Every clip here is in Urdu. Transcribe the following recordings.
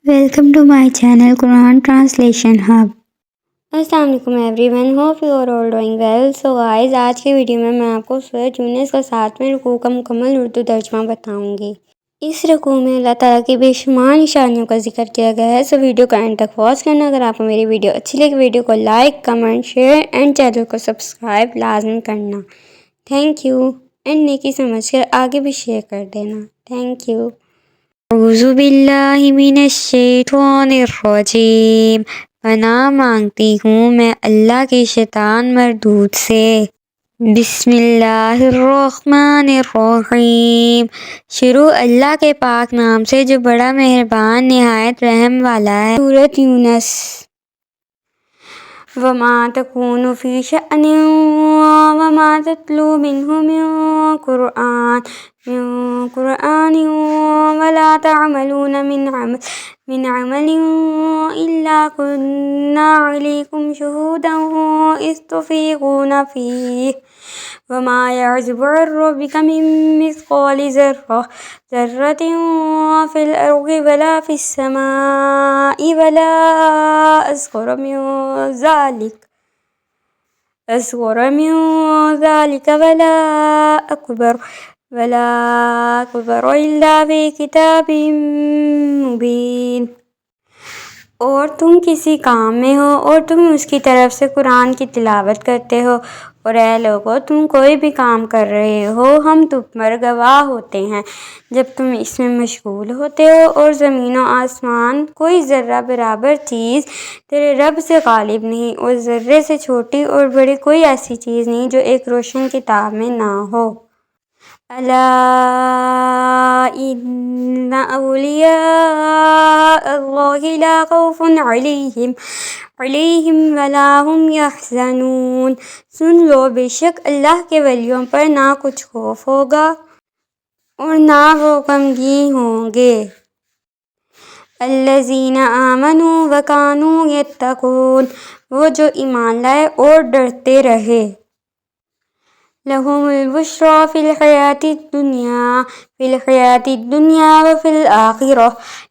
Welcome to my channel Quran Translation Hub. السلام علیکم everyone, hope you are all doing well. So guys, آج کی ویڈیو میں آپ کو سورۃ یونس کا 7واں رکوع کا مکمل اردو ترجمہ بتاؤں گی. اس رکوع میں اللہ تعالیٰ کی بے شمار نشانیوں کا ذکر کیا گیا ہے. سو ویڈیو کا اینڈ تک واچ کرنا. اگر آپ کو میری ویڈیو اچھی لگے ویڈیو کو like, comment, share and channel کو سبسکرائب لازم کرنا. Thank you. اینڈ نیکی سمجھ کر آگے بھی شیئر کر دینا. Thank you. اعوذ باللہ من الشیطان الرجیم. پناہ مانگتی ہوں میں اللہ کے شیطان مردود سے. بسم اللہ الرحمن الرحیم. شروع اللہ کے پاک نام سے جو بڑا مہربان نہایت رحم والا ہے. سورۃ یونس. وما تکون فی شأن وما تتلو منہ من قرآن ولا تعملون من عمل إلا كنا عليكم شهودا إذ تفيضون فيه وما يعزب عن ربك من مثقال ذرة في الأرض ولا في السماء ولا أصغر من ذلك ولا أكبر إلا في كتاب مبين. اور تم کسی کام میں ہو اور تم اس کی طرف سے قرآن کی تلاوت کرتے ہو، اور اے لوگو تم کوئی بھی کام کر رہے ہو ہم تم پر گواہ ہوتے ہیں جب تم اس میں مشغول ہوتے ہو. اور زمین و آسمان کوئی ذرہ برابر چیز تیرے رب سے غالب نہیں، اور ذرے سے چھوٹی اور بڑی کوئی ایسی چیز نہیں جو ایک روشن کتاب میں نہ ہو. الا ان اولیاء اللہ لا خوف علیہم ولا هم یحزنون. سن لو، بے شک اللہ کے ولیوں پر نہ کچھ خوف ہوگا اور نہ وہ غمگین ہوں گے. الذین آمنوا وکانوا یتقون. وہ جو ایمان لائے اور ڈرتے رہے. لہم البشری فی الحیاۃ الدنیا وفی الآخرہ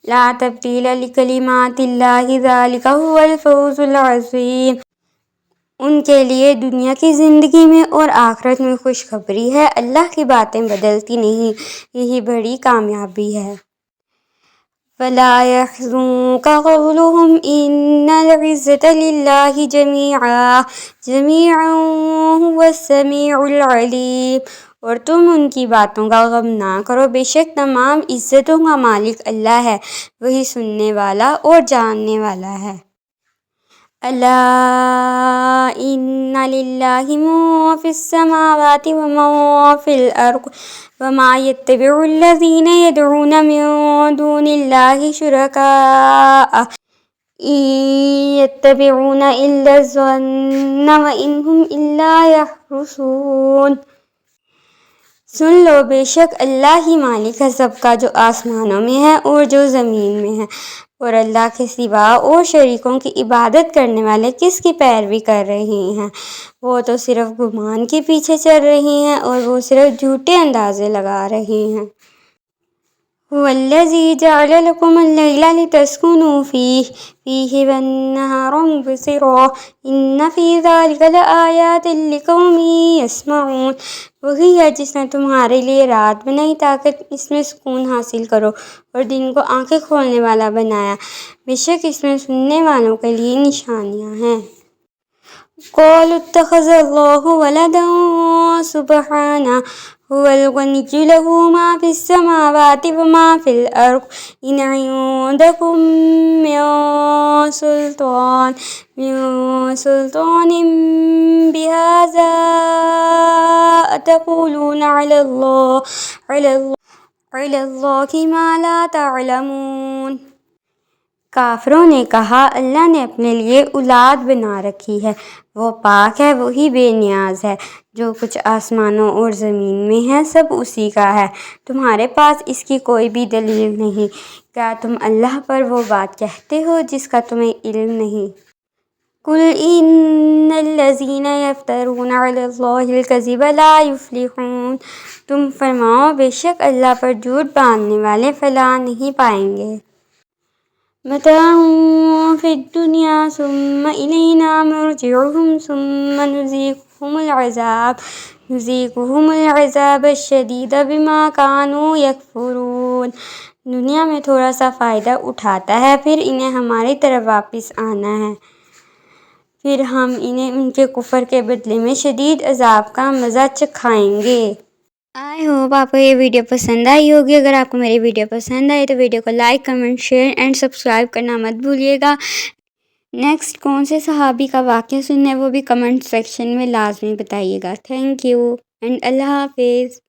لا تبدیل لکلمات اللہ ذلک هو الفوز العظیم. ان کے لیے دنیا کی زندگی میں اور آخرت میں خوشخبری ہے، اللہ کی باتیں بدلتی نہیں، یہی بڑی کامیابی ہے. فلا يحزنك قولهم ان العزة للہ جميعا هو السمیع العلیم. اور تم ان کی باتوں کا غم نہ کرو، بے شک تمام عزتوں کا مالک اللہ ہے، وہی سننے والا اور جاننے والا ہے. الا ان للہ ما فی السماوات وما فی الارض وما يتبع الذین يدعون من دون اللہ شرکاء ان یتبعون الا الظن وان هم الا یخرصون. سن لو، بے شک اللہ ہی مالک ہے سب کا، جو آسمانوں میں ہے اور جو زمین میں ہے، اور اللہ کے سوا اور شریکوں کی عبادت کرنے والے کس کی پیروی کر رہے ہیں؟ وہ تو صرف گمان کے پیچھے چل رہے ہیں اور وہ صرف جھوٹے اندازے لگا رہے ہیں. هو الذی جعل لکم اللیل لتسکنوا فیہ والنہار مبصرا ان فی ذلک لآیات لقوم یسمعون. وہی ہے جس نے تمہارے لیے رات بنائی تاکہ اس میں سکون حاصل کرو، اور دن کو آنکھیں کھولنے والا بنایا، بے شک اس میں سننے والوں کے لیے نشانیاں ہیں. قالوا اتخذ اللہ ولدا سبحانہ هو الغنی لہ ما فی السماوات وما فی الارض ان عندکم من سلطان بہذا اتقولون علی اللہ ما لا تعلمون. کافروں نے کہا اللہ نے اپنے لیے اولاد بنا رکھی ہے، وہ پاک ہے، وہی بے نیاز ہے. جو کچھ آسمانوں اور زمین میں ہے سب اسی کا ہے، تمہارے پاس اس کی کوئی بھی دلیل نہیں. کیا تم اللہ پر وہ بات کہتے ہو جس کا تمہیں علم نہیں؟ قل ان الذین یفترون علی اللہ الکذب لا یفلحون. تم فرماؤ، بے شک اللہ پر جھوٹ باندھنے والے فلاح نہیں پائیں گے. متاع فی الدنیا ثم الینا مرجعهم ثم نذیقهم العذاب الشدید بما كانوا یکفرون۔ دنیا میں تھوڑا سا فائدہ اٹھاتا ہے، پھر انہیں ہماری طرف واپس آنا ہے، پھر ہم انہیں ان کے کفر کے بدلے میں شدید عذاب کا مزہ چکھائیں گے۔ آئی ہوپ آپ کو یہ ویڈیو پسند آئی ہوگی۔ اگر آپ کو میری ویڈیو پسند آئی تو ویڈیو کو like, comment, share and subscribe کرنا مت بھولیے گا۔ نیکسٹ کون سے صحابی کا واقعہ سننا ہے وہ بھی کمنٹ سیکشن میں لازمی بتائیے گا۔ تھینک یو اینڈ اللہ حافظ۔